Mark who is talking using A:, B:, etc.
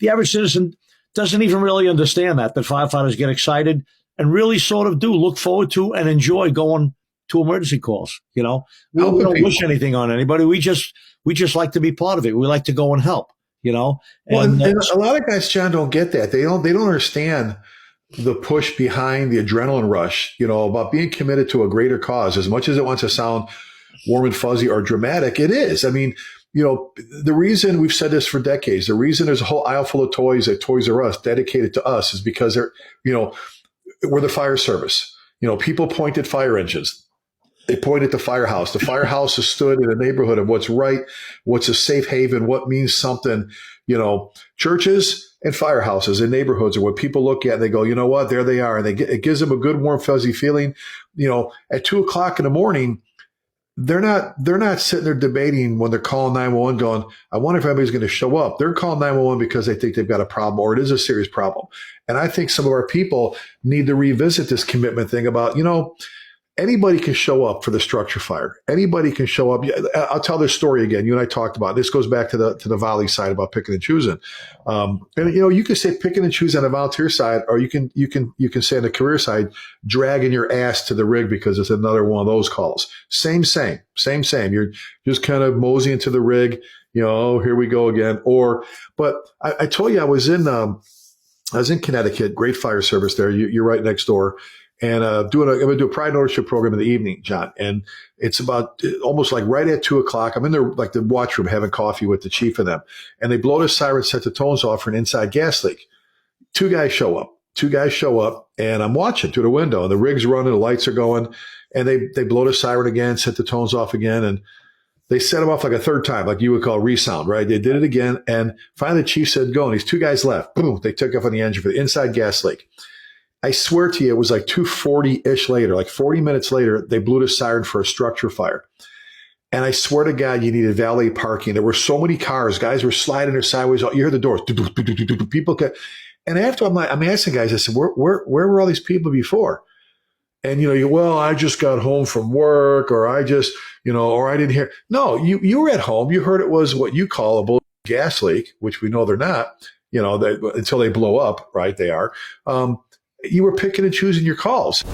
A: The average citizen doesn't even really understand that firefighters get excited and really sort of do look forward to and enjoy going to emergency calls. We don't wish anything on anybody. We just like to be part of it. We like to go and help,
B: Well, and a lot of guys, John, don't get that. They don't understand the push behind the adrenaline rush, about being committed to a greater cause. As much as it wants to sound warm and fuzzy or dramatic, it is. I mean, the reason we've said this for decades, the reason there's a whole aisle full of toys at Toys R Us dedicated to us is because we're the fire service. People point at fire engines. They point at the firehouse. The firehouse has stood in a neighborhood of what's right, what's a safe haven, what means something. Churches and firehouses and neighborhoods are what people look at and they go, you know what, there they are. And it gives them a good, warm, fuzzy feeling. At 2:00 in the morning, they're not sitting there debating when they're calling 911 going, I wonder if anybody's going to show up. They're calling 911 because they think they've got a problem or it is a serious problem. And I think some of our people need to revisit this commitment thing about, anybody can show up for the structure fire. Anybody can show up. I'll tell this story again. You and I talked about this. Goes back to the volley side about picking and choosing. And you can say picking and choosing on the volunteer side, or you can say on the career side, dragging your ass to the rig because it's another one of those calls. Same. You're just kind of moseying to the rig. Here we go again. But I told you I was in Connecticut. Great fire service there. You're right next door. And I'm going to do a pride and ownership program in the evening, John. And it's about almost like right at 2:00. I'm in there like the watch room having coffee with the chief of them. And they blow the siren, set the tones off for an inside gas leak. Two guys show up and I'm watching through the window and the rig's running, the lights are going and they blow the siren again, set the tones off again. And they set them off like a third time, like you would call resound, right? They did it again. And finally the chief said, go. And these two guys left. Boom. They took off on the engine for the inside gas leak. I swear to you, it was like 2:40-ish later, like 40 minutes later, they blew the siren for a structure fire. And I swear to God, you needed valet parking. There were so many cars. Guys were sliding their sideways. You hear the doors. People could. And after I'm asking guys, I said, where were all these people before? And, well, I just got home from work or I just, or I didn't hear. No, you were at home. You heard it was what you call a gas leak, which we know they're not, until they blow up, right? They are. You were picking and choosing your calls.